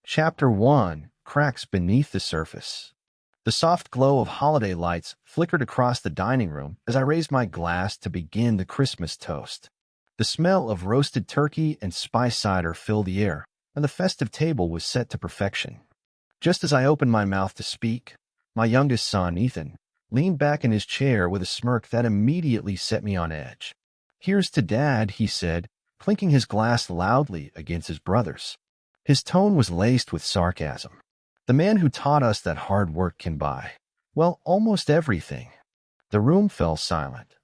Chapter 1: Cracks Beneath the Surface. The soft glow of holiday lights flickered across the dining room as I raised my glass to begin the Christmas toast. The smell of roasted turkey and spice cider filled the air, and the festive table was set to perfection. Just as I opened my mouth to speak, my youngest son, Ethan, leaned back in his chair with a smirk that immediately set me on edge. "Here's to Dad," he said, clinking his glass loudly against his brother's. His tone was laced with sarcasm. The man who taught us that hard work can buy, well, almost everything. The room fell silent.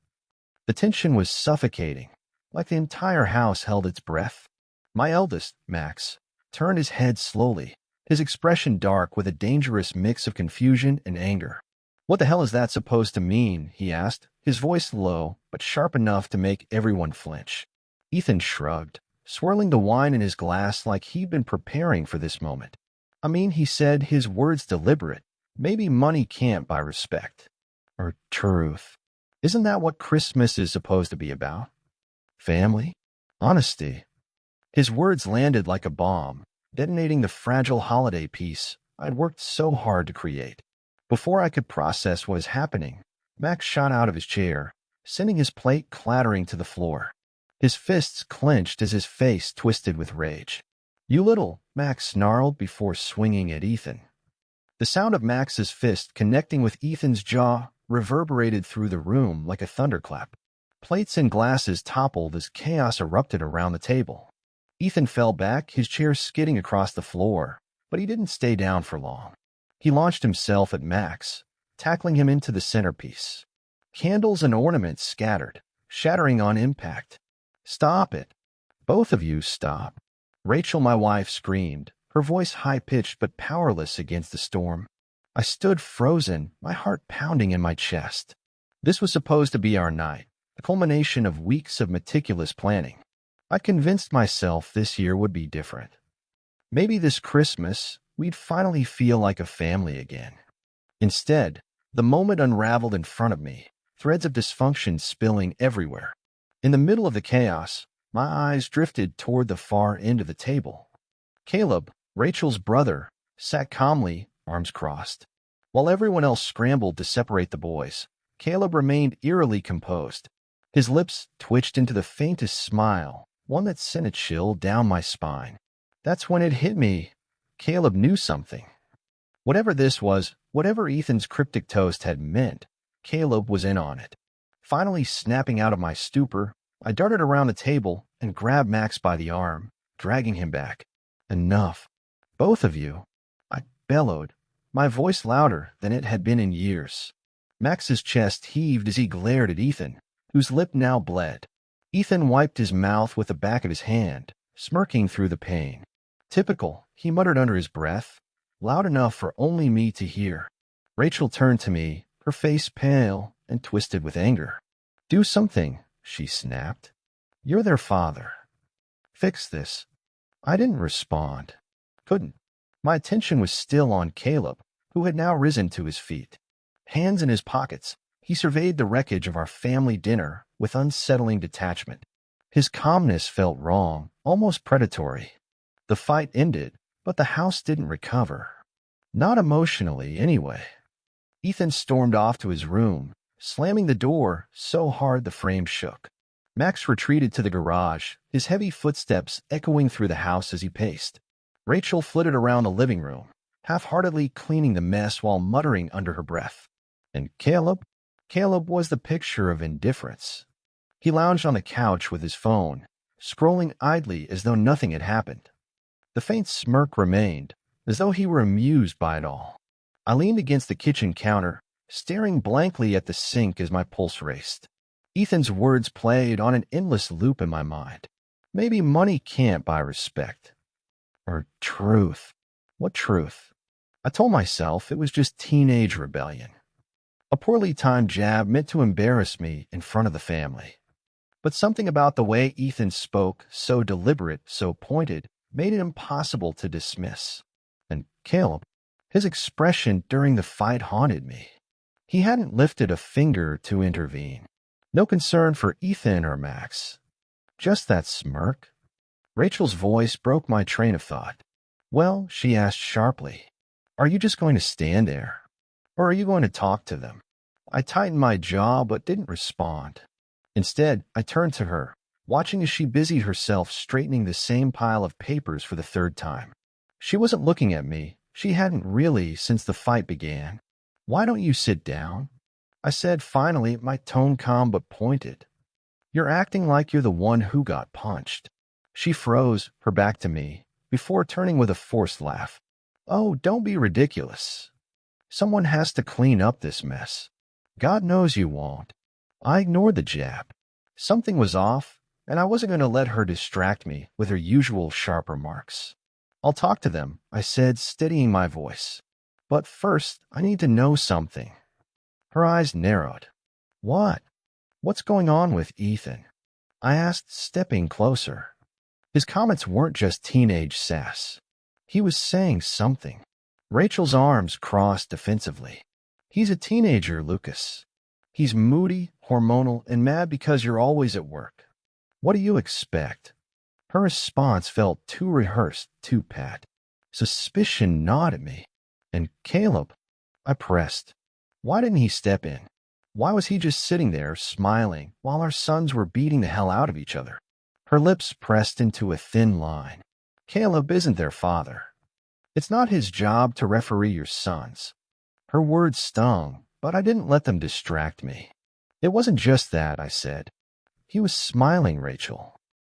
The tension was suffocating, like the entire house held its breath. My eldest, Max, turned his head slowly, his expression dark with a dangerous mix of confusion and anger. "What the hell is that supposed to mean?" he asked, his voice low but sharp enough to make everyone flinch. Ethan shrugged, swirling the wine in his glass like he'd been preparing for this moment. "I mean," he said, his words deliberate, "maybe money can't buy respect. Or truth. Isn't that what Christmas is supposed to be about? Family? Honesty?" His words landed like a bomb, detonating the fragile holiday peace I'd worked so hard to create. Before I could process what was happening, Max shot out of his chair, sending his plate clattering to the floor. His fists clenched as his face twisted with rage. "You little," Max snarled before swinging at Ethan. The sound of Max's fist connecting with Ethan's jaw reverberated through the room like a thunderclap. Plates and glasses toppled as chaos erupted around the table. Ethan fell back, his chair skidding across the floor, but he didn't stay down for long. He launched himself at Max, tackling him into the centerpiece. Candles and ornaments scattered, shattering on impact. "Stop it. Both of you stop." Rachel, my wife, screamed, her voice high-pitched but powerless against the storm. I stood frozen, my heart pounding in my chest. This was supposed to be our night, the culmination of weeks of meticulous planning. I convinced myself this year would be different. Maybe this Christmas, we'd finally feel like a family again. Instead, the moment unraveled in front of me, threads of dysfunction spilling everywhere. In the middle of the chaos, my eyes drifted toward the far end of the table. Caleb, Rachel's brother, sat calmly, arms crossed. While everyone else scrambled to separate the boys, Caleb remained eerily composed. His lips twitched into the faintest smile, one that sent a chill down my spine. That's when it hit me. Caleb knew something. Whatever this was, whatever Ethan's cryptic toast had meant, Caleb was in on it. Finally snapping out of my stupor, I darted around the table and grabbed Max by the arm, dragging him back. "Enough. Both of you," I bellowed, my voice louder than it had been in years. Max's chest heaved as he glared at Ethan, whose lip now bled. Ethan wiped his mouth with the back of his hand, smirking through the pain. "Typical," he muttered under his breath, loud enough for only me to hear. Rachel turned to me, her face pale and twisted with anger. "Do something," she snapped. "You're their father. Fix this." I didn't respond. Couldn't. My attention was still on Caleb, who had now risen to his feet. Hands in his pockets, he surveyed the wreckage of our family dinner with unsettling detachment. His calmness felt wrong, almost predatory. The fight ended, but the house didn't recover. Not emotionally, anyway. Ethan stormed off to his room, slamming the door so hard the frame shook. Max retreated to the garage, his heavy footsteps echoing through the house as he paced. Rachel flitted around the living room, half-heartedly cleaning the mess while muttering under her breath. And Caleb? Caleb was the picture of indifference. He lounged on the couch with his phone, scrolling idly as though nothing had happened. The faint smirk remained, as though he were amused by it all. I leaned against the kitchen counter, staring blankly at the sink as my pulse raced. Ethan's words played on an endless loop in my mind. Maybe money can't buy respect. Or truth. What truth? I told myself it was just teenage rebellion. A poorly timed jab meant to embarrass me in front of the family. But something about the way Ethan spoke, so deliberate, so pointed, made it impossible to dismiss. And Caleb, his expression during the fight haunted me. He hadn't lifted a finger to intervene. No concern for Ethan or Max. Just that smirk. Rachel's voice broke my train of thought. Well, she asked sharply, are you just going to stand there? Or are you going to talk to them? I tightened my jaw but didn't respond. Instead, I turned to her, watching as she busied herself straightening the same pile of papers for the third time. She wasn't looking at me. She hadn't really since the fight began. Why don't you sit down? I said finally, my tone calm but pointed. You're acting like you're the one who got punched. She froze, her back to me, before turning with a forced laugh. Oh, don't be ridiculous. Someone has to clean up this mess. God knows you won't. I ignored the jab. Something was off, and I wasn't going to let her distract me with her usual sharp remarks. I'll talk to them, I said, steadying my voice. But first, I need to know something. Her eyes narrowed. What? What's going on with Ethan? I asked, stepping closer. His comments weren't just teenage sass. He was saying something. Rachel's arms crossed defensively. He's a teenager, Lucas. He's moody, hormonal, and mad because you're always at work. What do you expect? Her response felt too rehearsed, too pat. Suspicion gnawed at me. And Caleb? I pressed. Why didn't he step in? Why was he just sitting there, smiling, while our sons were beating the hell out of each other? Her lips pressed into a thin line. Caleb isn't their father. It's not his job to referee your sons. Her words stung, but I didn't let them distract me. It wasn't just that, I said. He was smiling, Rachel.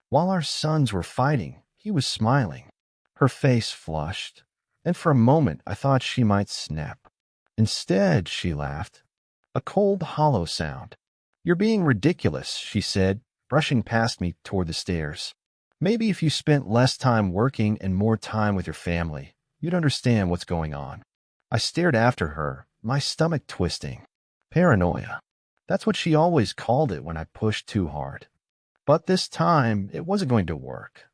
While our sons were fighting, he was smiling. Her face flushed, and for a moment I thought she might snap. Instead, she laughed. A cold, hollow sound. You're being ridiculous, she said, brushing past me toward the stairs. Maybe if you spent less time working and more time with your family, you'd understand what's going on. I stared after her, my stomach twisting. Paranoia. That's what she always called it when I pushed too hard. But this time, it wasn't going to work.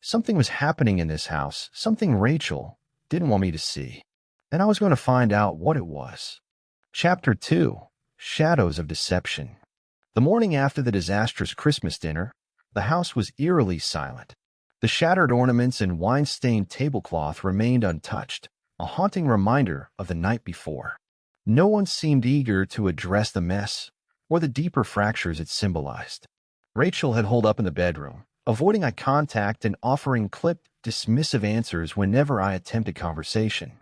Something was happening in this house, something Rachel didn't want me to see, and I was going to find out what it was. Chapter 2. Shadows of Deception. The morning after the disastrous Christmas dinner, the house was eerily silent. The shattered ornaments and wine-stained tablecloth remained untouched, a haunting reminder of the night before. No one seemed eager to address the mess or the deeper fractures it symbolized. Rachel had holed up in the bedroom, avoiding eye contact and offering clipped, dismissive answers whenever I attempted conversation.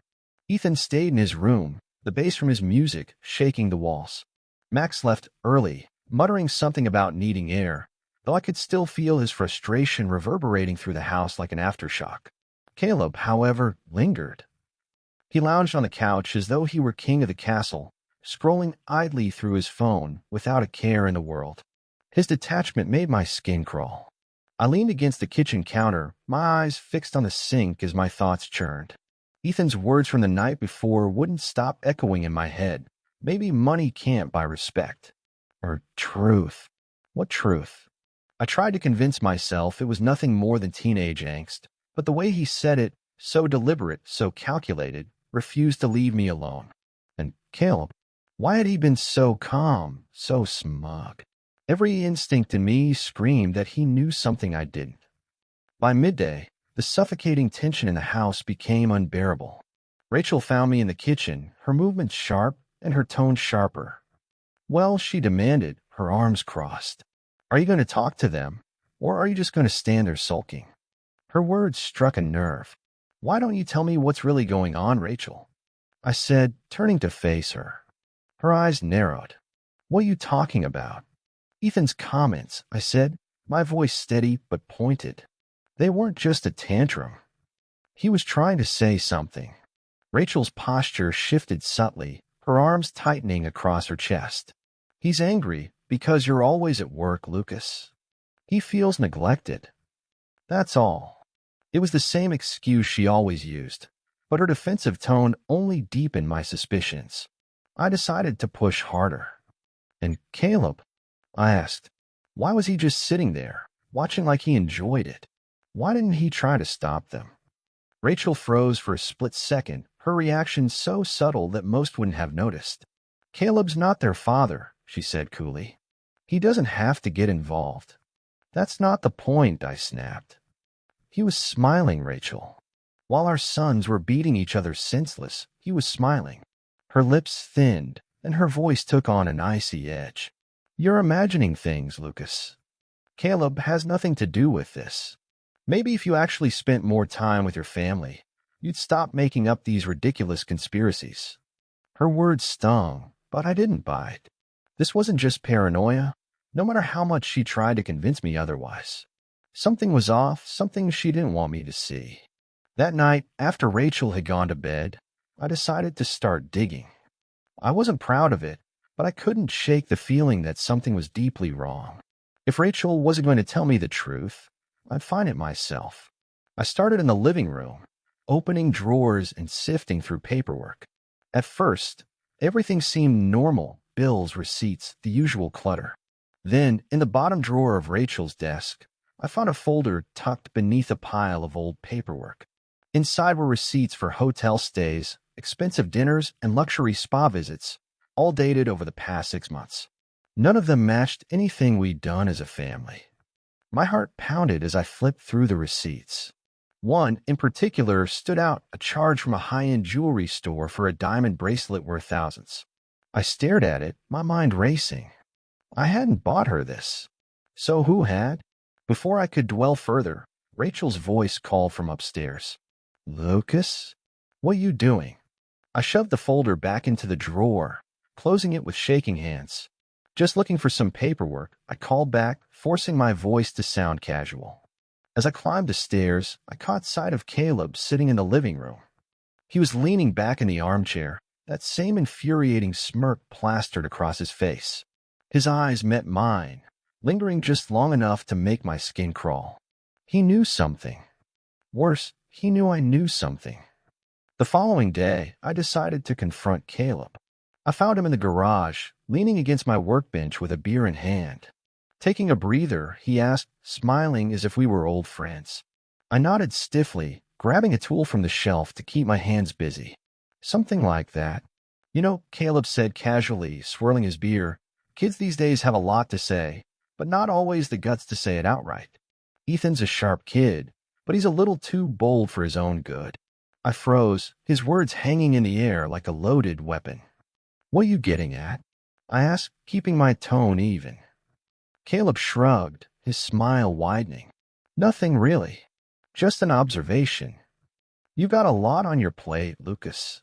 Ethan stayed in his room, the bass from his music shaking the walls. Max left early, muttering something about needing air, though I could still feel his frustration reverberating through the house like an aftershock. Caleb, however, lingered. He lounged on the couch as though he were king of the castle, scrolling idly through his phone without a care in the world. His detachment made my skin crawl. I leaned against the kitchen counter, my eyes fixed on the sink as my thoughts churned. Ethan's words from the night before wouldn't stop echoing in my head. Maybe money can't buy respect. Or truth. What truth? I tried to convince myself it was nothing more than teenage angst, but the way he said it, so deliberate, so calculated, refused to leave me alone. And Caleb, why had he been so calm, so smug? Every instinct in me screamed that he knew something I didn't. By midday, the suffocating tension in the house became unbearable. Rachel found me in the kitchen, her movements sharp and her tone sharper. Well, she demanded, her arms crossed. Are you going to talk to them, or are you just going to stand there sulking? Her words struck a nerve. Why don't you tell me what's really going on, Rachel? I said, turning to face her. Her eyes narrowed. What are you talking about? Ethan's comments, I said, my voice steady but pointed. They weren't just a tantrum. He was trying to say something. Rachel's posture shifted subtly, her arms tightening across her chest. He's angry because you're always at work, Lucas. He feels neglected. That's all. It was the same excuse she always used, but her defensive tone only deepened my suspicions. I decided to push harder. And Caleb? I asked. Why was he just sitting there, watching like he enjoyed it? Why didn't he try to stop them? Rachel froze for a split second, her reaction so subtle that most wouldn't have noticed. Caleb's not their father, she said coolly. He doesn't have to get involved. That's not the point, I snapped. He was smiling, Rachel. While our sons were beating each other senseless, he was smiling. Her lips thinned, and her voice took on an icy edge. You're imagining things, Lucas. Caleb has nothing to do with this. Maybe if you actually spent more time with your family, you'd stop making up these ridiculous conspiracies. Her words stung, but I didn't bite. This wasn't just paranoia, no matter how much she tried to convince me otherwise. Something was off, something she didn't want me to see. That night, after Rachel had gone to bed, I decided to start digging. I wasn't proud of it, but I couldn't shake the feeling that something was deeply wrong. If Rachel wasn't going to tell me the truth, I'd find it myself. I started in the living room, opening drawers and sifting through paperwork. At first, everything seemed normal: bills, receipts, the usual clutter. Then, in the bottom drawer of Rachel's desk, I found a folder tucked beneath a pile of old paperwork. Inside were receipts for hotel stays, expensive dinners, and luxury spa visits, all dated over the past 6 months. None of them matched anything we'd done as a family. My heart pounded as I flipped through the receipts. One, in particular, stood out: a charge from a high-end jewelry store for a diamond bracelet worth thousands. I stared at it, my mind racing. I hadn't bought her this. So who had? Before I could dwell further, Rachel's voice called from upstairs. Lucas? What you doing? I shoved the folder back into the drawer, closing it with shaking hands. Just looking for some paperwork, I called back, forcing my voice to sound casual. As I climbed the stairs, I caught sight of Caleb sitting in the living room. He was leaning back in the armchair, that same infuriating smirk plastered across his face. His eyes met mine, lingering just long enough to make my skin crawl. He knew something. Worse, he knew I knew something. The following day, I decided to confront Caleb. I found him in the garage, leaning against my workbench with a beer in hand. Taking a breather, he asked, smiling as if we were old friends. I nodded stiffly, grabbing a tool from the shelf to keep my hands busy. Something like that. You know, Caleb said casually, swirling his beer, kids these days have a lot to say, but not always the guts to say it outright. Ethan's a sharp kid, but he's a little too bold for his own good. I froze, his words hanging in the air like a loaded weapon. What are you getting at? I asked, keeping my tone even. Caleb shrugged, his smile widening. Nothing really. Just an observation. You've got a lot on your plate, Lucas.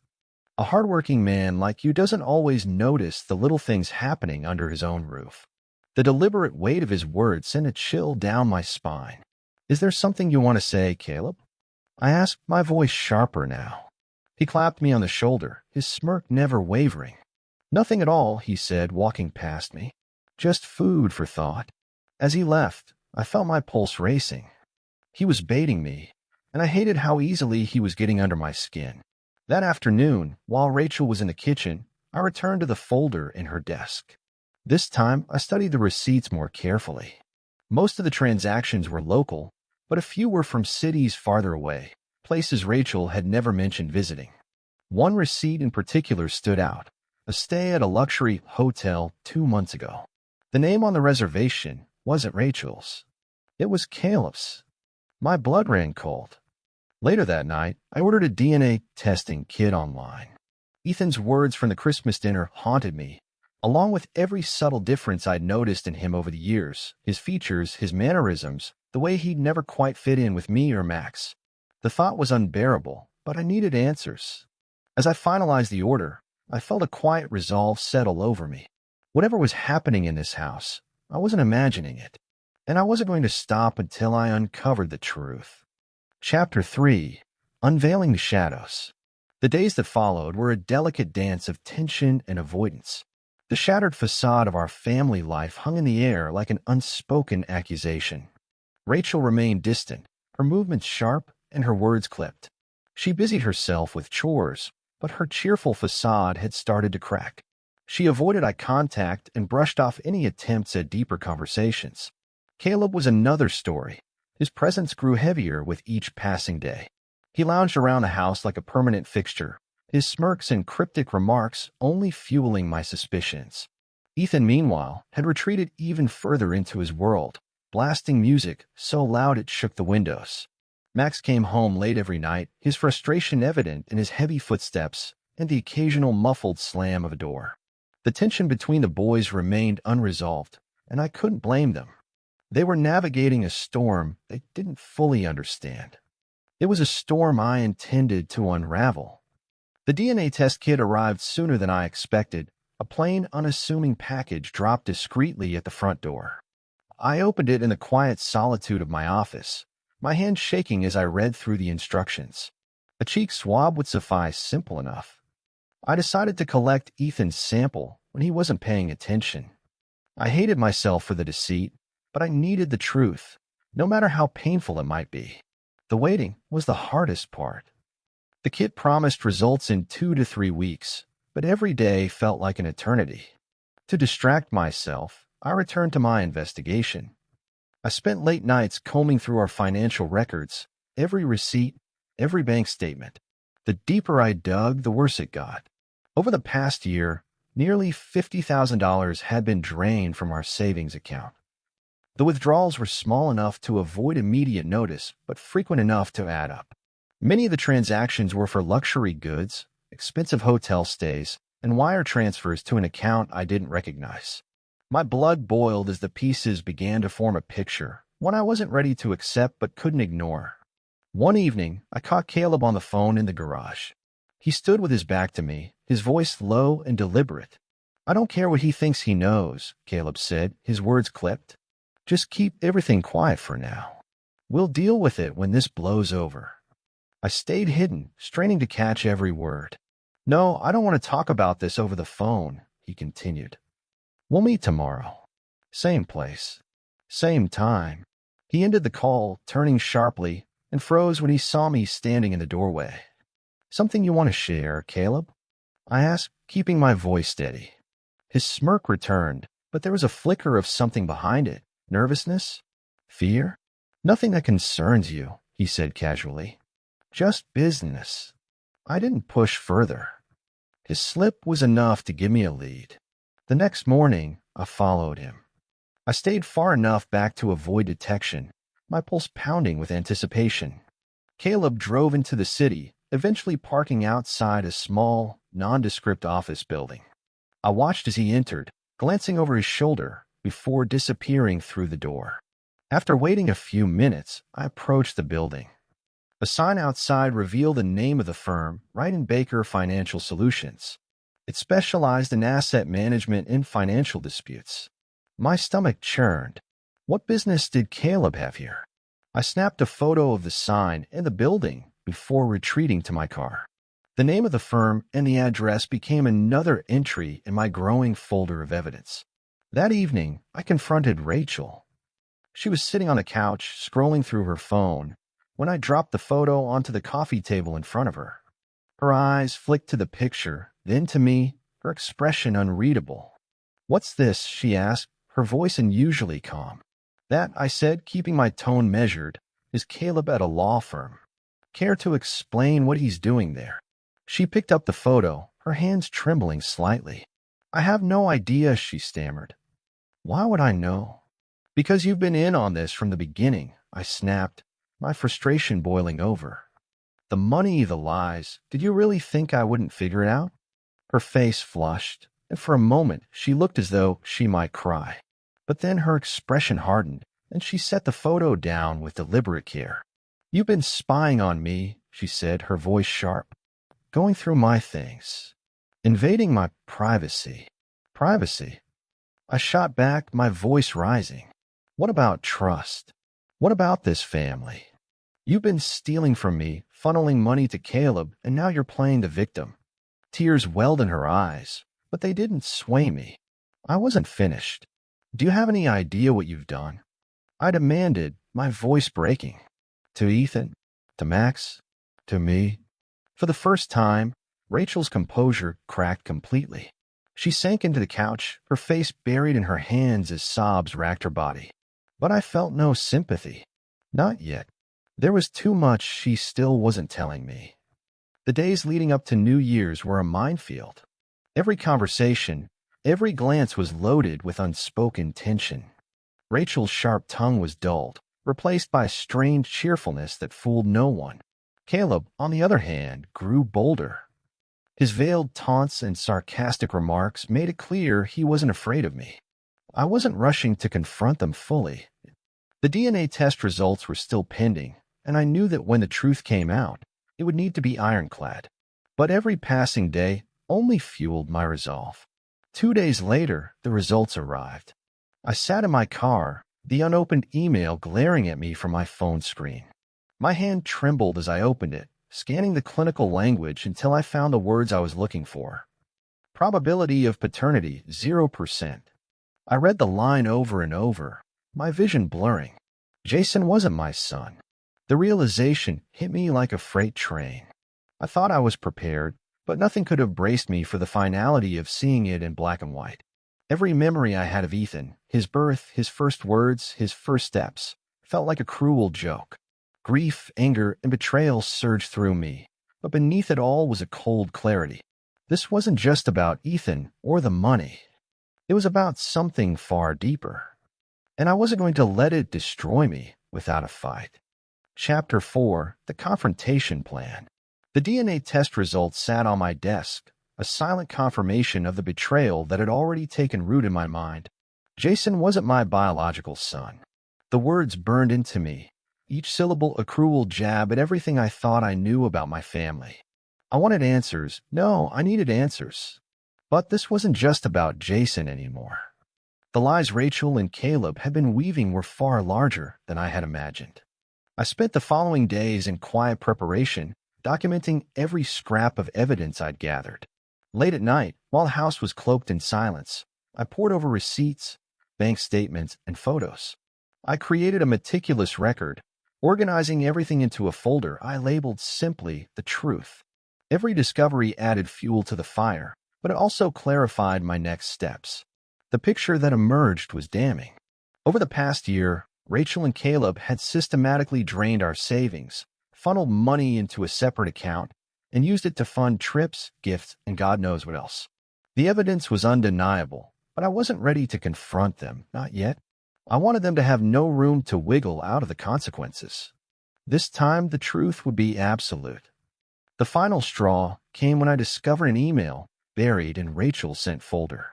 A hardworking man like you doesn't always notice the little things happening under his own roof. The deliberate weight of his words sent a chill down my spine. Is there something you want to say, Caleb? I asked, my voice sharper now. He clapped me on the shoulder, his smirk never wavering. Nothing at all, he said, walking past me. Just food for thought. As he left, I felt my pulse racing. He was baiting me, and I hated how easily he was getting under my skin. That afternoon, while Rachel was in the kitchen, I returned to the folder in her desk. This time, I studied the receipts more carefully. Most of the transactions were local, but a few were from cities farther away, places Rachel had never mentioned visiting. One receipt in particular stood out: a stay at a luxury hotel 2 months ago. The name on the reservation wasn't Rachel's. It was Caleb's. My blood ran cold. Later that night, I ordered a DNA testing kit online. Ethan's words from the Christmas dinner haunted me, along with every subtle difference I'd noticed in him over the years: his features, his mannerisms, the way he'd never quite fit in with me or Max. The thought was unbearable, but I needed answers. As I finalized the order, I felt a quiet resolve settle over me. Whatever was happening in this house, I wasn't imagining it, and I wasn't going to stop until I uncovered the truth. Chapter 3: Unveiling the Shadows. The days that followed were a delicate dance of tension and avoidance. The shattered facade of our family life hung in the air like an unspoken accusation. Rachel remained distant, her movements sharp and her words clipped. She busied herself with chores, but her cheerful facade had started to crack. She avoided eye contact and brushed off any attempts at deeper conversations. Caleb was another story. His presence grew heavier with each passing day. He lounged around the house like a permanent fixture, his smirks and cryptic remarks only fueling my suspicions. Ethan, meanwhile, had retreated even further into his world, blasting music so loud it shook the windows. Max came home late every night, his frustration evident in his heavy footsteps and the occasional muffled slam of a door. The tension between the boys remained unresolved, and I couldn't blame them. They were navigating a storm they didn't fully understand. It was a storm I intended to unravel. The DNA test kit arrived sooner than I expected. A plain, unassuming package dropped discreetly at the front door. I opened it in the quiet solitude of my office, my hand shaking as I read through the instructions. A cheek swab would suffice, simple enough. I decided to collect Ethan's sample when he wasn't paying attention. I hated myself for the deceit, but I needed the truth, no matter how painful it might be. The waiting was the hardest part. The kit promised results in 2 to 3 weeks, but every day felt like an eternity. To distract myself, I returned to my investigation. I spent late nights combing through our financial records, every receipt, every bank statement. The deeper I dug, the worse it got. Over the past year, nearly $50,000 had been drained from our savings account. The withdrawals were small enough to avoid immediate notice, but frequent enough to add up. Many of the transactions were for luxury goods, expensive hotel stays, and wire transfers to an account I didn't recognize. My blood boiled as the pieces began to form a picture, one I wasn't ready to accept but couldn't ignore. One evening, I caught Caleb on the phone in the garage. He stood with his back to me, his voice low and deliberate. "I don't care what he thinks he knows," Caleb said, his words clipped. "Just keep everything quiet for now. We'll deal with it when this blows over." I stayed hidden, straining to catch every word. "No, I don't want to talk about this over the phone," he continued. "We'll meet tomorrow. Same place. Same time." He ended the call, turning sharply, and froze when he saw me standing in the doorway. "Something you want to share, Caleb?" I asked, keeping my voice steady. His smirk returned, but there was a flicker of something behind it. Nervousness? Fear? "Nothing that concerns you," he said casually. "Just business." I didn't push further. His slip was enough to give me a lead. The next morning, I followed him. I stayed far enough back to avoid detection, my pulse pounding with anticipation. Caleb drove into the city, eventually parking outside a small, nondescript office building. I watched as he entered, glancing over his shoulder before disappearing through the door. After waiting a few minutes, I approached the building. A sign outside revealed the name of the firm, Wright & Baker Financial Solutions. It specialized in asset management and financial disputes. My stomach churned. What business did Caleb have here? I snapped a photo of the sign and the building before retreating to my car. The name of the firm and the address became another entry in my growing folder of evidence. That evening, I confronted Rachel. She was sitting on the couch, scrolling through her phone, when I dropped the photo onto the coffee table in front of her. Her eyes flicked to the picture, then to me, her expression unreadable. "What's this?" she asked, her voice unusually calm. "That," I said, keeping my tone measured, "is Caleb at a law firm. Care to explain what he's doing there?" She picked up the photo, her hands trembling slightly. "I have no idea," she stammered. "Why would I know?" "Because you've been in on this from the beginning," I snapped, my frustration boiling over. "The money, the lies. Did you really think I wouldn't figure it out?" Her face flushed, and for a moment she looked as though she might cry. But then her expression hardened, and she set the photo down with deliberate care. "You've been spying on me," she said, her voice sharp. "Going through my things. Invading my privacy." "Privacy?" I shot back, my voice rising. "What about trust? What about this family? You've been stealing from me, funneling money to Caleb, and now you're playing the victim." Tears welled in her eyes, but they didn't sway me. I wasn't finished. "Do you have any idea what you've done?" I demanded, my voice breaking. "To Ethan? To Max? To me?" For the first time, Rachel's composure cracked completely. She sank into the couch, her face buried in her hands as sobs racked her body. But I felt no sympathy. Not yet. There was too much she still wasn't telling me. The days leading up to New Year's were a minefield. Every conversation, every glance was loaded with unspoken tension. Rachel's sharp tongue was dulled, replaced by a strange cheerfulness that fooled no one. Caleb, on the other hand, grew bolder. His veiled taunts and sarcastic remarks made it clear he wasn't afraid of me. I wasn't rushing to confront them fully. The DNA test results were still pending, and I knew that when the truth came out, it would need to be ironclad. But every passing day only fueled my resolve. 2 days later, the results arrived. I sat in my car, the unopened email glaring at me from my phone screen. My hand trembled as I opened it, scanning the clinical language until I found the words I was looking for. Probability of paternity, 0%. I read the line over and over, my vision blurring. Jason wasn't my son. The realization hit me like a freight train. I thought I was prepared, but nothing could have braced me for the finality of seeing it in black and white. Every memory I had of Ethan, his birth, his first words, his first steps, felt like a cruel joke. Grief, anger, and betrayal surged through me, but beneath it all was a cold clarity. This wasn't just about Ethan or the money. It was about something far deeper. And I wasn't going to let it destroy me without a fight. Chapter 4: The Confrontation Plan. The DNA test results sat on my desk, a silent confirmation of the betrayal that had already taken root in my mind. Jason wasn't my biological son. The words burned into me, each syllable a cruel jab at everything I thought I knew about my family. I wanted answers. No, I needed answers. But this wasn't just about Jason anymore. The lies Rachel and Caleb had been weaving were far larger than I had imagined. I spent the following days in quiet preparation, documenting every scrap of evidence I'd gathered. Late at night, while the house was cloaked in silence, I pored over receipts, bank statements, and photos. I created a meticulous record, organizing everything into a folder I labeled simply "The Truth." Every discovery added fuel to the fire, but it also clarified my next steps. The picture that emerged was damning. Over the past year, Rachel and Caleb had systematically drained our savings, funneled money into a separate account, and used it to fund trips, gifts, and God knows what else. The evidence was undeniable, but I wasn't ready to confront them, not yet. I wanted them to have no room to wiggle out of the consequences. This time, the truth would be absolute. The final straw came when I discovered an email buried in Rachel's sent folder.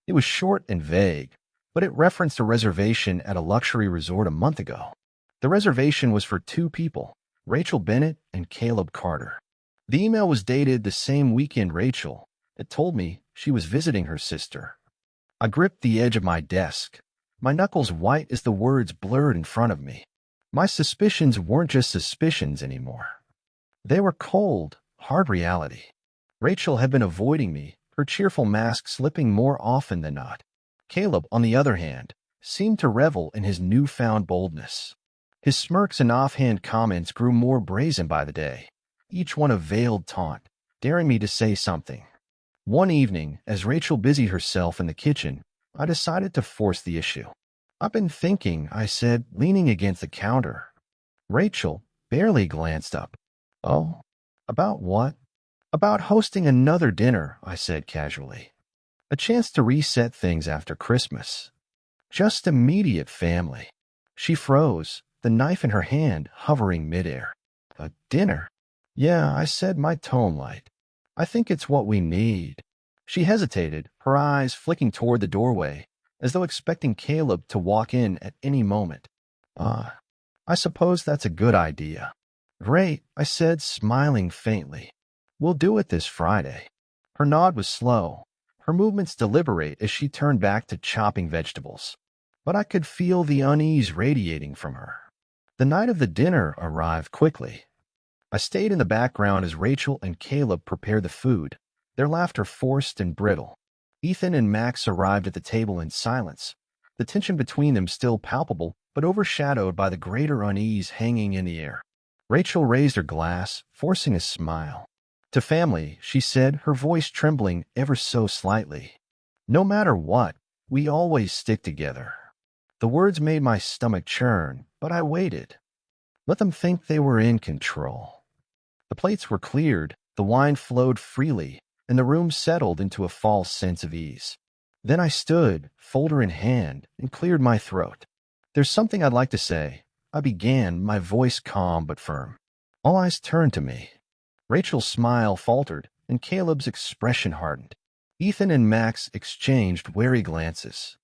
It was short and vague, but it referenced a reservation at a luxury resort a month ago. The reservation was for 2 people, Rachel Bennett and Caleb Carter. The email was dated the same weekend Rachel had told me she was visiting her sister. I gripped the edge of my desk, my knuckles white as the words blurred in front of me. My suspicions weren't just suspicions anymore. They were cold, hard reality. Rachel had been avoiding me, her cheerful mask slipping more often than not. Caleb, on the other hand, seemed to revel in his newfound boldness. His smirks and offhand comments grew more brazen by the day, each one a veiled taunt, daring me to say something. One evening, as Rachel busied herself in the kitchen, I decided to force the issue. "I've been thinking," I said, leaning against the counter. Rachel barely glanced up. "Oh, about what?" "About hosting another dinner," I said casually. "A chance to reset things after Christmas. Just immediate family." She froze, the knife in her hand hovering midair. "A dinner?" "Yeah," I said, my tone light. "I think it's what we need." She hesitated, her eyes flicking toward the doorway, as though expecting Caleb to walk in at any moment. I suppose that's a good idea." "Great," I said, smiling faintly. "We'll do it this Friday." Her nod was slow, her movements deliberate as she turned back to chopping vegetables. But I could feel the unease radiating from her. The night of the dinner arrived quickly. I stayed in the background as Rachel and Caleb prepared the food, their laughter forced and brittle. Ethan and Max arrived at the table in silence, the tension between them still palpable but overshadowed by the greater unease hanging in the air. Rachel raised her glass, forcing a smile. "To family," she said, her voice trembling ever so slightly. "No matter what, we always stick together." The words made my stomach churn, but I waited. Let them think they were in control. The plates were cleared, the wine flowed freely, and the room settled into a false sense of ease. Then I stood, folder in hand, and cleared my throat. "There's something I'd like to say, I began, my voice calm but firm. All eyes turned to me. Rachel's smile faltered, and Caleb's expression hardened. Ethan and Max exchanged wary glances.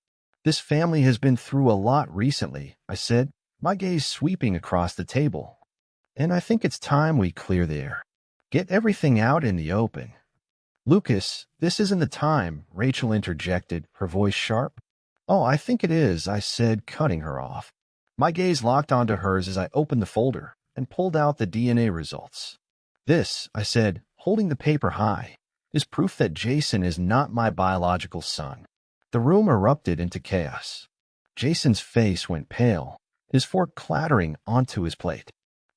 This family has been through a lot recently, I said, my gaze sweeping across the table. And I think it's time we clear the air. Get everything out in the open. Lucas, this isn't the time, Rachel interjected, her voice sharp. Oh, I think it is, I said, cutting her off. My gaze locked onto hers as I opened the folder and pulled out the DNA results. This, I said, holding the paper high, is proof that Jason is not my biological son. The room erupted into chaos. Jason's face went pale, his fork clattering onto his plate.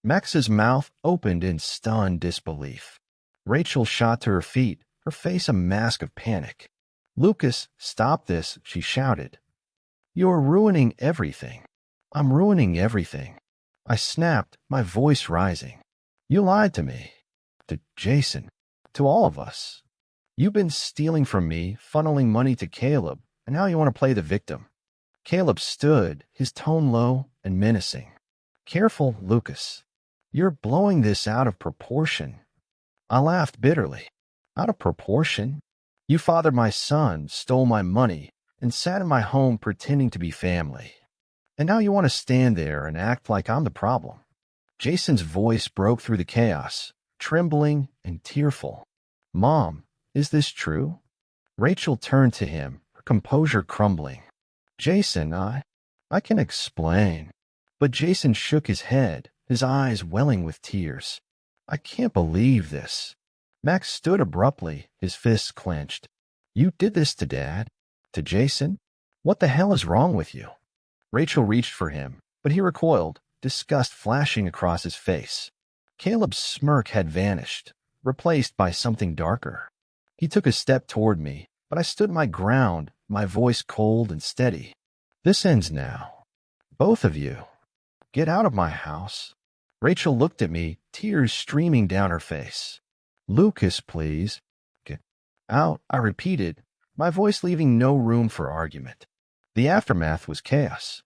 Max's mouth opened in stunned disbelief. Rachel shot to her feet, her face a mask of panic. Lucas, stop this, she shouted. You're ruining everything. I'm ruining everything. I snapped, my voice rising. You lied to me. To Jason. To all of us. You've been stealing from me, funneling money to Caleb, and now you want to play the victim. Caleb stood, his tone low and menacing. Careful, Lucas. You're blowing this out of proportion. I laughed bitterly. Out of proportion? You fathered my son, stole my money, and sat in my home pretending to be family. And now you want to stand there and act like I'm the problem. Jason's voice broke through the chaos, trembling and tearful. Mom, is this true? Rachel turned to him, her composure crumbling. Jason, I can explain. But Jason shook his head, his eyes welling with tears. I can't believe this. Max stood abruptly, his fists clenched. You did this to Dad? To Jason? What the hell is wrong with you? Rachel reached for him, but he recoiled, disgust flashing across his face. Caleb's smirk had vanished, replaced by something darker. He took a step toward me, but I stood my ground, my voice cold and steady. This ends now. Both of you. Get out of my house. Rachel looked at me, tears streaming down her face. Lucas, please. Get out, I repeated, my voice leaving no room for argument. The aftermath was chaos.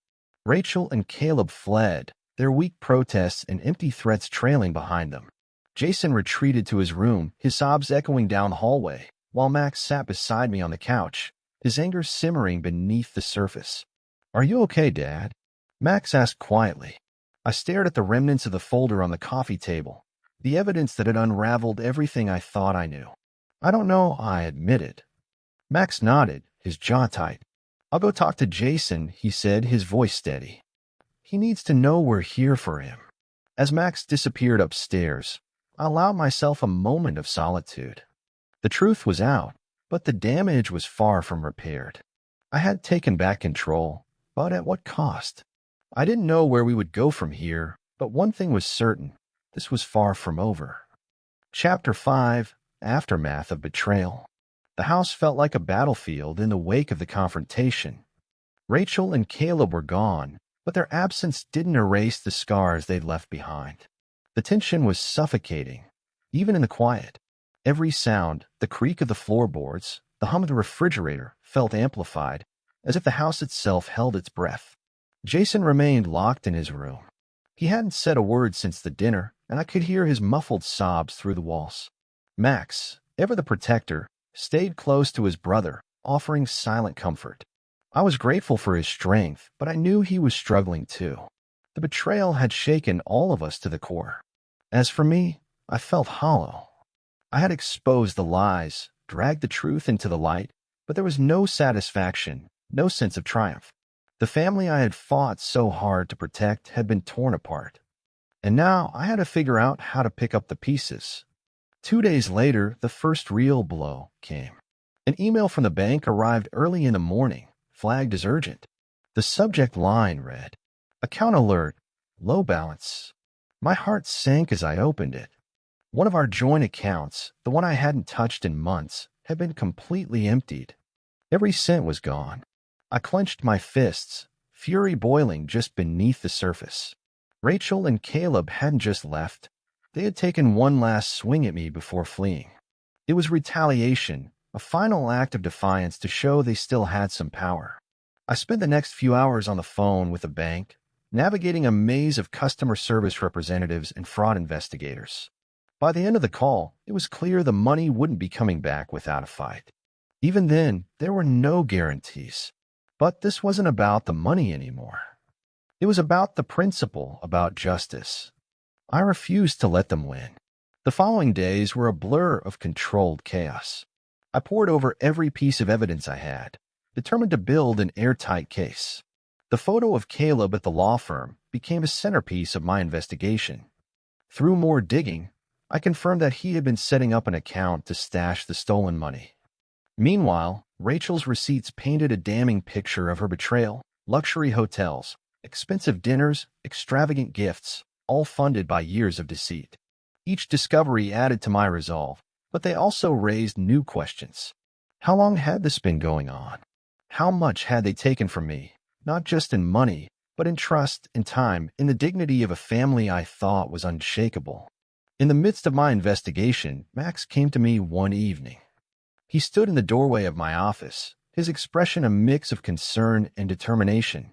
Rachel and Caleb fled, their weak protests and empty threats trailing behind them. Jason retreated to his room, his sobs echoing down the hallway, while Max sat beside me on the couch, his anger simmering beneath the surface. Are you okay, Dad? Max asked quietly. I stared at the remnants of the folder on the coffee table, the evidence that had unraveled everything I thought I knew. I don't know, I admitted. Max nodded, his jaw tight. I'll go talk to Jason, he said, his voice steady. He needs to know we're here for him. As Max disappeared upstairs, I allowed myself a moment of solitude. The truth was out, but the damage was far from repaired. I had taken back control, but at what cost? I didn't know where we would go from here, but one thing was certain. This was far from over. Chapter 5, Aftermath of Betrayal. The house felt like a battlefield in the wake of the confrontation. Rachel and Caleb were gone, but their absence didn't erase the scars they'd left behind. The tension was suffocating, even in the quiet. Every sound, the creak of the floorboards, the hum of the refrigerator, felt amplified, as if the house itself held its breath. Jason remained locked in his room. He hadn't said a word since the dinner, and I could hear his muffled sobs through the walls. Max, ever the protector, stayed close to his brother, offering silent comfort. I was grateful for his strength, but I knew he was struggling too. The betrayal had shaken all of us to the core. As for me, I felt hollow. I had exposed the lies, dragged the truth into the light, but there was no satisfaction, no sense of triumph. The family I had fought so hard to protect had been torn apart. And now I had to figure out how to pick up the pieces. 2 days later, the first real blow came. An email from the bank arrived early in the morning, flagged as urgent. The subject line read, Account alert, low balance. My heart sank as I opened it. One of our joint accounts, the one I hadn't touched in months, had been completely emptied. Every cent was gone. I clenched my fists, fury boiling just beneath the surface. Rachel and Caleb hadn't just left. They had taken one last swing at me before fleeing. It was retaliation, a final act of defiance to show they still had some power. I spent the next few hours on the phone with the bank, navigating a maze of customer service representatives and fraud investigators. By the end of the call, it was clear the money wouldn't be coming back without a fight. Even then, there were no guarantees. But this wasn't about the money anymore. It was about the principle, about justice. I refused to let them win. The following days were a blur of controlled chaos. I pored over every piece of evidence I had, determined to build an airtight case. The photo of Caleb at the law firm became a centerpiece of my investigation. Through more digging, I confirmed that he had been setting up an account to stash the stolen money. Meanwhile, Rachel's receipts painted a damning picture of her betrayal: luxury hotels, expensive dinners, extravagant gifts, all funded by years of deceit. Each discovery added to my resolve, but they also raised new questions. How long had this been going on? How much had they taken from me, not just in money, but in trust, in time, in the dignity of a family I thought was unshakable? In the midst of my investigation, Max came to me one evening. He stood in the doorway of my office, his expression a mix of concern and determination.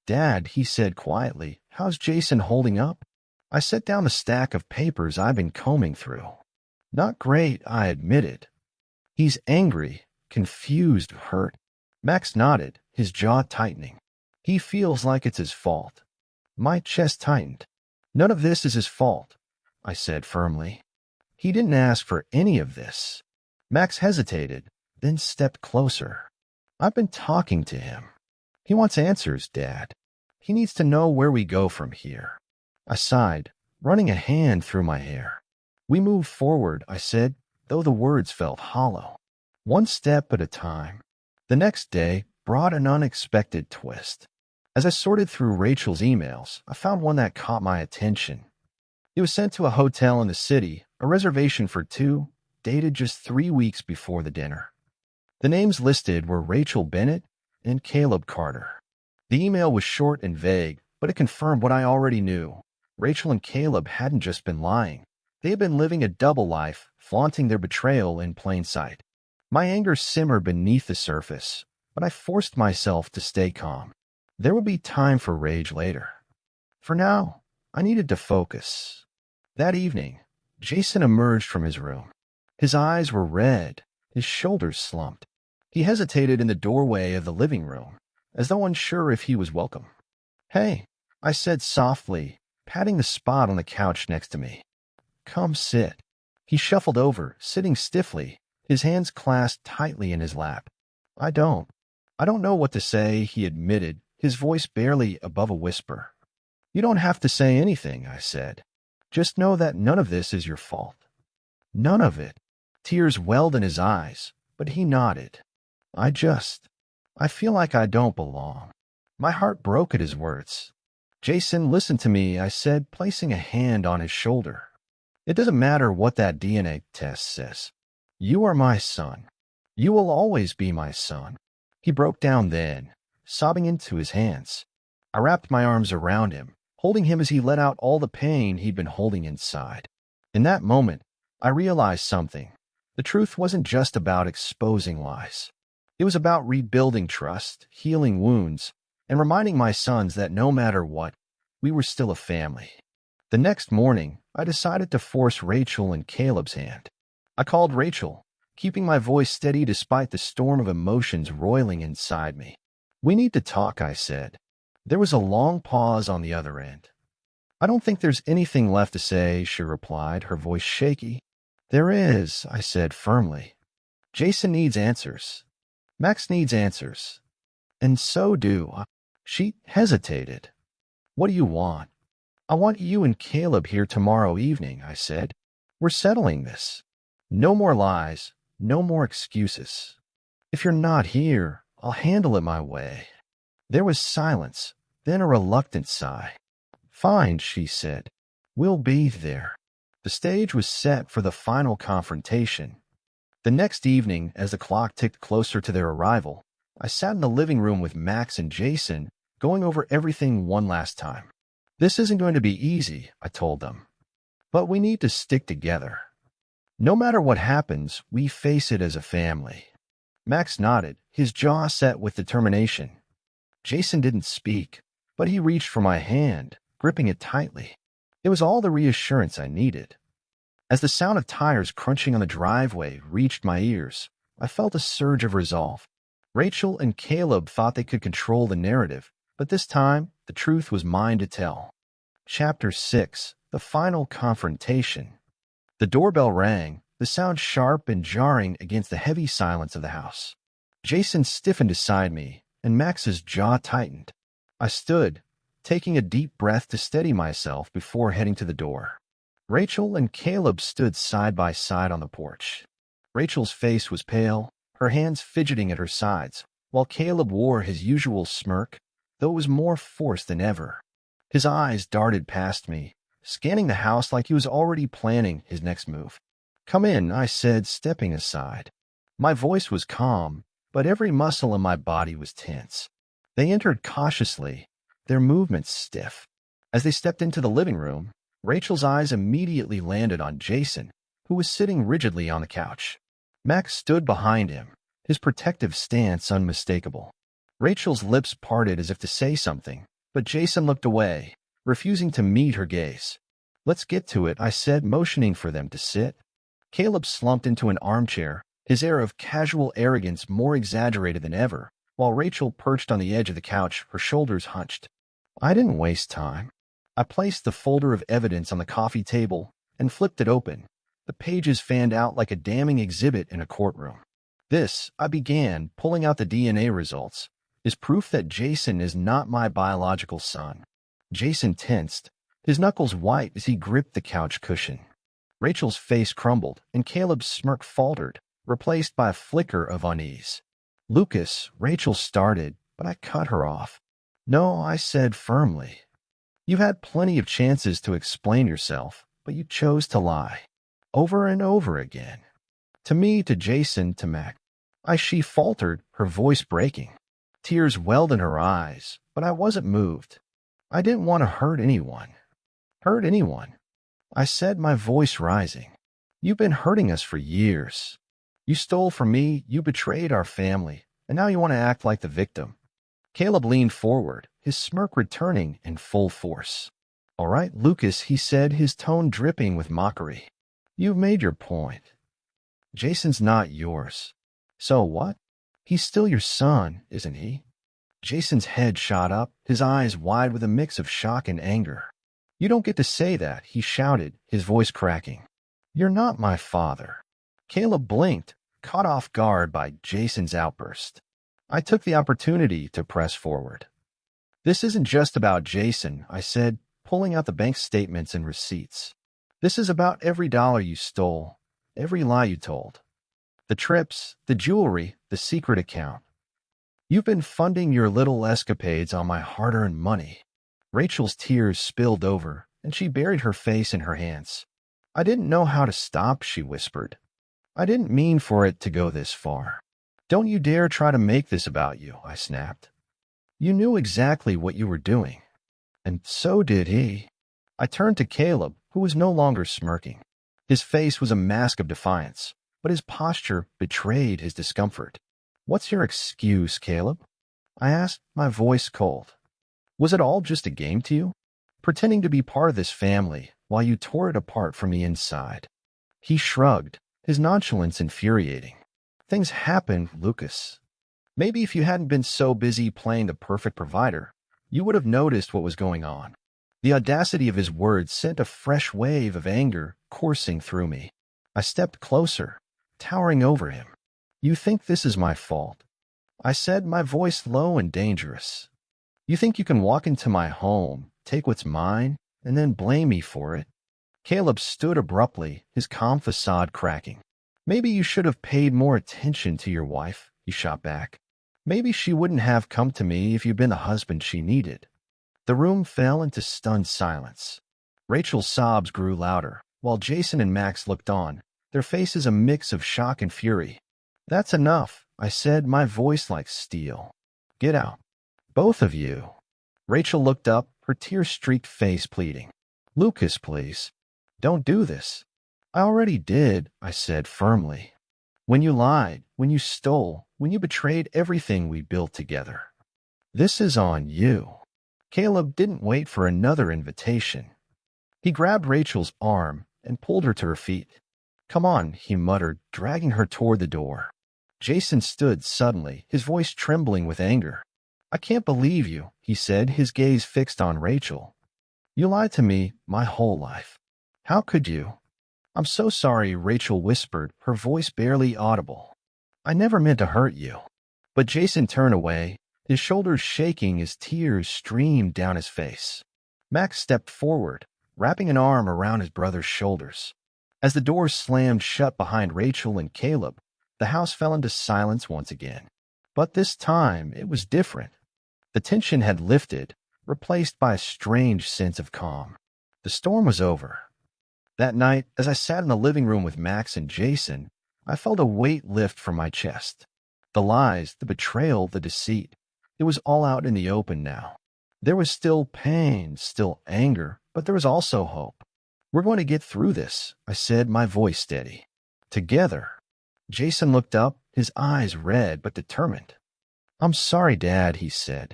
"Dad," he said quietly, "how's Jason holding up?" I set down the stack of papers I've been combing through. "Not great," I admitted. "He's angry, confused, hurt." Max nodded, his jaw tightening. "He feels like it's his fault." My chest tightened. "None of this is his fault," I said firmly. "He didn't ask for any of this." Max hesitated, then stepped closer. "I've been talking to him. He wants answers, Dad. He needs to know where we go from here." I sighed, running a hand through my hair. "We move forward," I said, though the words felt hollow. "One step at a time." The next day brought an unexpected twist. As I sorted through Rachel's emails, I found one that caught my attention. It was sent to a hotel in the city, a reservation for two, dated just 3 weeks before the dinner. The names listed were Rachel Bennett and Caleb Carter. The email was short and vague, but it confirmed what I already knew. Rachel and Caleb hadn't just been lying. They had been living a double life, flaunting their betrayal in plain sight. My anger simmered beneath the surface, but I forced myself to stay calm. There would be time for rage later. For now, I needed to focus. That evening, Jason emerged from his room. His eyes were red, his shoulders slumped. He hesitated in the doorway of the living room, as though unsure if he was welcome. "Hey," I said softly, patting the spot on the couch next to me. "Come sit." He shuffled over, sitting stiffly, his hands clasped tightly in his lap. I don't know what to say," he admitted, his voice barely above a whisper. "You don't have to say anything," I said. "Just know that none of this is your fault." "None of it." Tears welled in his eyes, but he nodded. I feel like I don't belong." My heart broke at his words. "Jason, listen to me," I said, placing a hand on his shoulder. "It doesn't matter what that DNA test says. You are my son. You will always be my son." He broke down then, sobbing into his hands. I wrapped my arms around him, holding him as he let out all the pain he'd been holding inside. In that moment, I realized something. The truth wasn't just about exposing lies. It was about rebuilding trust, healing wounds, and reminding my sons that no matter what, we were still a family. The next morning, I decided to force Rachel and Caleb's hand. I called Rachel, keeping my voice steady despite the storm of emotions roiling inside me. "We need to talk," I said. There was a long pause on the other end. "I don't think there's anything left to say," she replied, her voice shaky. "There is," I said firmly. "Jason needs answers. Max needs answers. And so do I." She hesitated. "What do you want?" "I want you and Caleb here tomorrow evening," I said. "We're settling this. No more lies, no more excuses. If you're not here, I'll handle it my way." There was silence, then a reluctant sigh. "Fine," she said. "We'll be there." The stage was set for the final confrontation. The next evening, as the clock ticked closer to their arrival, I sat in the living room with Max and Jason, going over everything one last time. "This isn't going to be easy," I told them. "But we need to stick together. No matter what happens, we face it as a family." Max nodded, his jaw set with determination. Jason didn't speak, but he reached for my hand, gripping it tightly. It was all the reassurance I needed. As the sound of tires crunching on the driveway reached my ears, I felt a surge of resolve. Rachel and Caleb thought they could control the narrative, but this time, the truth was mine to tell. Chapter 6: The Final Confrontation. The doorbell rang, the sound sharp and jarring against the heavy silence of the house. Jason stiffened beside me, and Max's jaw tightened. I stood, taking a deep breath to steady myself before heading to the door. Rachel and Caleb stood side by side on the porch. Rachel's face was pale, her hands fidgeting at her sides, while Caleb wore his usual smirk, though it was more forced than ever. His eyes darted past me, scanning the house like he was already planning his next move. "Come in," I said, stepping aside. My voice was calm, but every muscle in my body was tense. They entered cautiously, their movements stiff. As they stepped into the living room, Rachel's eyes immediately landed on Jason, who was sitting rigidly on the couch. Max stood behind him, his protective stance unmistakable. Rachel's lips parted as if to say something, but Jason looked away, refusing to meet her gaze. "Let's get to it," I said, motioning for them to sit. Caleb slumped into an armchair, his air of casual arrogance more exaggerated than ever, while Rachel perched on the edge of the couch, her shoulders hunched. I didn't waste time. I placed the folder of evidence on the coffee table and flipped it open. The pages fanned out like a damning exhibit in a courtroom. "This," I began, pulling out the DNA results, "is proof that Jason is not my biological son." Jason tensed, his knuckles white as he gripped the couch cushion. Rachel's face crumbled, and Caleb's smirk faltered, replaced by a flicker of unease. "Lucas," Rachel started, but I cut her off. "No," I said firmly. "You've had plenty of chances to explain yourself, but you chose to lie. Over and over again. To me, to Jason, to Mac." She faltered, her voice breaking. Tears welled in her eyes, but I wasn't moved. "I didn't want to hurt anyone." "Hurt anyone?" I said, my voice rising. "You've been hurting us for years. You stole from me, you betrayed our family, and now you want to act like the victim." Caleb leaned forward, his smirk returning in full force. "All right, Lucas," he said, his tone dripping with mockery. "You've made your point. Jason's not yours. So what? He's still your son, isn't he?" Jason's head shot up, his eyes wide with a mix of shock and anger. "You don't get to say that," he shouted, his voice cracking. "You're not my father." Caleb blinked, caught off guard by Jason's outburst. I took the opportunity to press forward. "This isn't just about Jason," I said, pulling out the bank statements and receipts. "This is about every dollar you stole, every lie you told. The trips, the jewelry, the secret account. You've been funding your little escapades on my hard-earned money." Rachel's tears spilled over, and she buried her face in her hands. "I didn't know how to stop," she whispered. "I didn't mean for it to go this far." "Don't you dare try to make this about you," I snapped. "You knew exactly what you were doing. And so did he." I turned to Caleb, who was no longer smirking. His face was a mask of defiance, but his posture betrayed his discomfort. "What's your excuse, Caleb?" I asked, my voice cold. "Was it all just a game to you? Pretending to be part of this family while you tore it apart from the inside?" He shrugged, his nonchalance infuriating. "Things happen, Lucas. Maybe if you hadn't been so busy playing the perfect provider, you would have noticed what was going on." The audacity of his words sent a fresh wave of anger coursing through me. I stepped closer, towering over him. "You think this is my fault?" I said, my voice low and dangerous. "You think you can walk into my home, take what's mine, and then blame me for it?" Caleb stood abruptly, his calm facade cracking. "Maybe you should have paid more attention to your wife," he shot back. "Maybe she wouldn't have come to me if you'd been the husband she needed." The room fell into stunned silence. Rachel's sobs grew louder, while Jason and Max looked on, their faces a mix of shock and fury. "That's enough," I said, my voice like steel. "Get out. Both of you." Rachel looked up, her tear-streaked face pleading. "Lucas, please. Don't do this." "I already did," I said firmly. "When you lied, when you stole, when you betrayed everything we built together. This is on you." Caleb didn't wait for another invitation. He grabbed Rachel's arm and pulled her to her feet. "Come on," he muttered, dragging her toward the door. Jason stood suddenly, his voice trembling with anger. "I can't believe you," he said, his gaze fixed on Rachel. "You lied to me my whole life. How could you?" "I'm so sorry," Rachel whispered, her voice barely audible. "I never meant to hurt you." But Jason turned away, his shoulders shaking as tears streamed down his face. Max stepped forward, wrapping an arm around his brother's shoulders. As the doors slammed shut behind Rachel and Caleb, the house fell into silence once again. But this time, it was different. The tension had lifted, replaced by a strange sense of calm. The storm was over. That night, as I sat in the living room with Max and Jason, I felt a weight lift from my chest. The lies, the betrayal, the deceit. It was all out in the open now. There was still pain, still anger, but there was also hope. "We're going to get through this," I said, my voice steady. "Together." Jason looked up, his eyes red but determined. "I'm sorry, Dad," he said.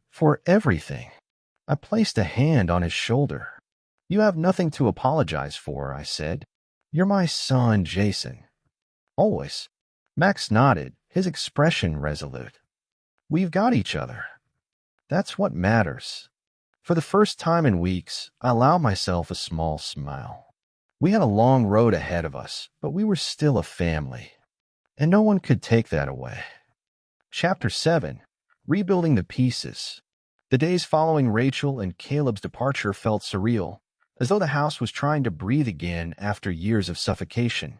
"For everything." I placed a hand on his shoulder. "You have nothing to apologize for," I said. "You're my son, Jason. Always." Max nodded, his expression resolute. "We've got each other. That's what matters." For the first time in weeks, I allowed myself a small smile. We had a long road ahead of us, but we were still a family. And no one could take that away. Chapter 7. Rebuilding the Pieces. The days following Rachel and Caleb's departure felt surreal, as though the house was trying to breathe again after years of suffocation.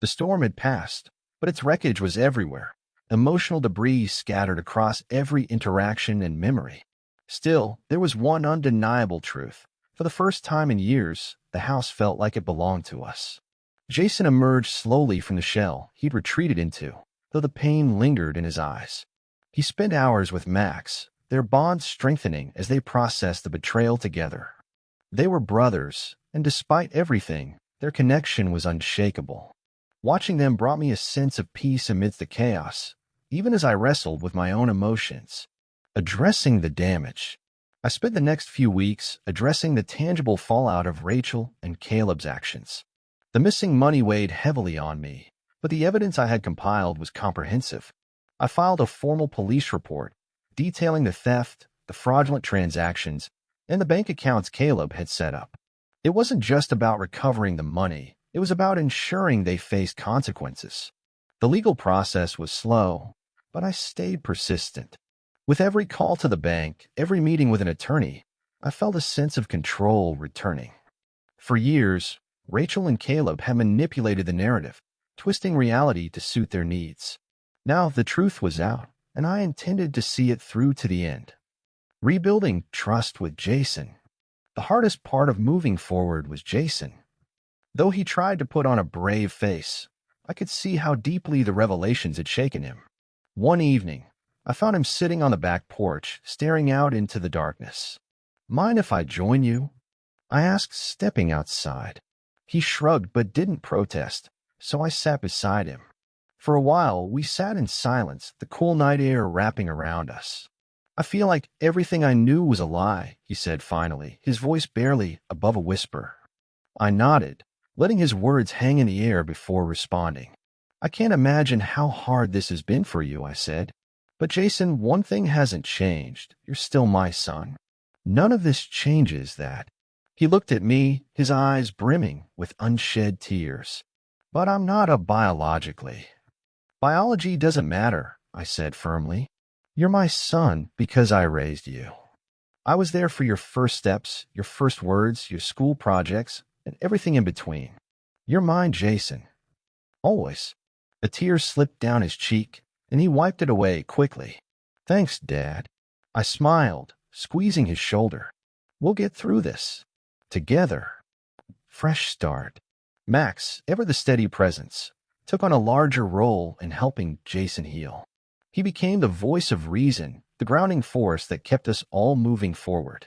The storm had passed, but its wreckage was everywhere, emotional debris scattered across every interaction and memory. Still, there was one undeniable truth. For the first time in years, the house felt like it belonged to us. Jason emerged slowly from the shell he'd retreated into, though the pain lingered in his eyes. He spent hours with Max, their bond strengthening as they processed the betrayal together. They were brothers, and despite everything, their connection was unshakable. Watching them brought me a sense of peace amidst the chaos, even as I wrestled with my own emotions. Addressing the damage. I spent the next few weeks addressing the tangible fallout of Rachel and Caleb's actions. The missing money weighed heavily on me, but the evidence I had compiled was comprehensive. I filed a formal police report detailing the theft, the fraudulent transactions, and the bank accounts Caleb had set up. It wasn't just about recovering the money, it was about ensuring they faced consequences. The legal process was slow, but I stayed persistent. With every call to the bank, every meeting with an attorney, I felt a sense of control returning. For years, Rachel and Caleb had manipulated the narrative, twisting reality to suit their needs. Now the truth was out, and I intended to see it through to the end. Rebuilding trust with Jason. The hardest part of moving forward was Jason. Though he tried to put on a brave face, I could see how deeply the revelations had shaken him. One evening, I found him sitting on the back porch, staring out into the darkness. "Mind if I join you?" I asked, stepping outside. He shrugged but didn't protest, so I sat beside him. For a while, we sat in silence, the cool night air wrapping around us. "I feel like everything I knew was a lie," he said finally, his voice barely above a whisper. I nodded, letting his words hang in the air before responding. "I can't imagine how hard this has been for you," I said. "But Jason, one thing hasn't changed. You're still my son. None of this changes that." He looked at me, his eyes brimming with unshed tears. "But I'm not a biologically." "Biology doesn't matter," I said firmly. "You're my son because I raised you. I was there for your first steps, your first words, your school projects, and everything in between. You're mine, Jason. Always." A tear slipped down his cheek, and he wiped it away quickly. "Thanks, Dad." I smiled, squeezing his shoulder. "We'll get through this. Together." Fresh start. Max, ever the steady presence, took on a larger role in helping Jason heal. He became the voice of reason, the grounding force that kept us all moving forward.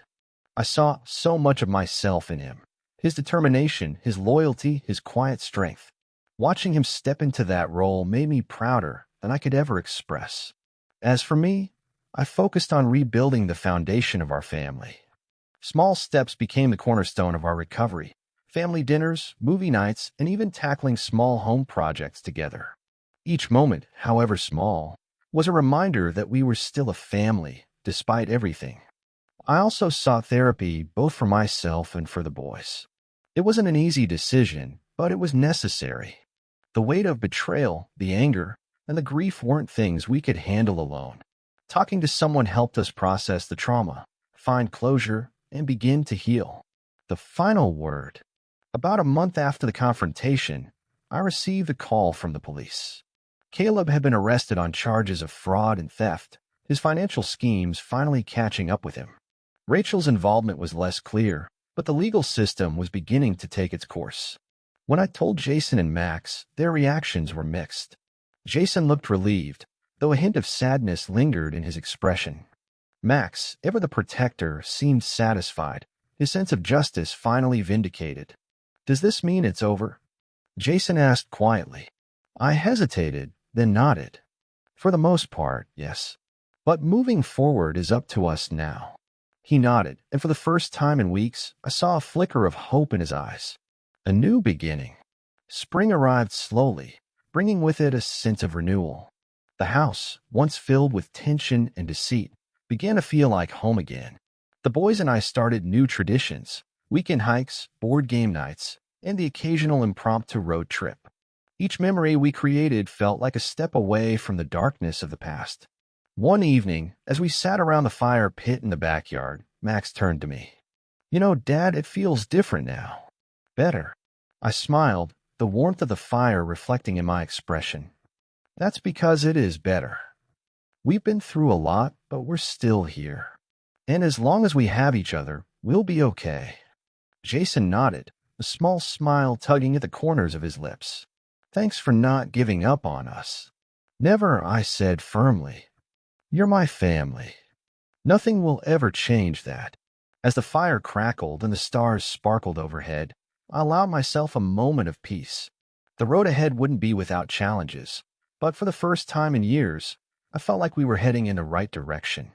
I saw so much of myself in him, his determination, his loyalty, his quiet strength. Watching him step into that role made me prouder than I could ever express. As for me, I focused on rebuilding the foundation of our family. Small steps became the cornerstone of our recovery. Family dinners, movie nights, and even tackling small home projects together. Each moment, however small, was a reminder that we were still a family, despite everything. I also sought therapy both for myself and for the boys. It wasn't an easy decision, but it was necessary. The weight of betrayal, the anger, and the grief weren't things we could handle alone. Talking to someone helped us process the trauma, find closure, and begin to heal. The final word. About a month after the confrontation, I received a call from the police. Caleb had been arrested on charges of fraud and theft, his financial schemes finally catching up with him. Rachel's involvement was less clear, but the legal system was beginning to take its course. When I told Jason and Max, their reactions were mixed. Jason looked relieved, though a hint of sadness lingered in his expression. Max, ever the protector, seemed satisfied, his sense of justice finally vindicated. "Does this mean it's over?" Jason asked quietly. I hesitated, then nodded. "For the most part, yes. But moving forward is up to us now." He nodded, and for the first time in weeks, I saw a flicker of hope in his eyes. A new beginning. Spring arrived slowly, bringing with it a sense of renewal. The house, once filled with tension and deceit, began to feel like home again. The boys and I started new traditions: weekend hikes, board game nights, and the occasional impromptu road trip. Each memory we created felt like a step away from the darkness of the past. One evening, as we sat around the fire pit in the backyard, Max turned to me. "You know, Dad, it feels different now." "Better." I smiled, the warmth of the fire reflecting in my expression. "That's because it is better. We've been through a lot, but we're still here. And as long as we have each other, we'll be okay." Jason nodded, a small smile tugging at the corners of his lips. "Thanks for not giving up on us." "Never," I said firmly. "You're my family. Nothing will ever change that." As the fire crackled and the stars sparkled overhead, I allowed myself a moment of peace. The road ahead wouldn't be without challenges, but for the first time in years, I felt like we were heading in the right direction.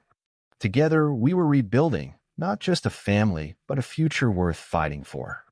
Together, we were rebuilding, not just a family, but a future worth fighting for.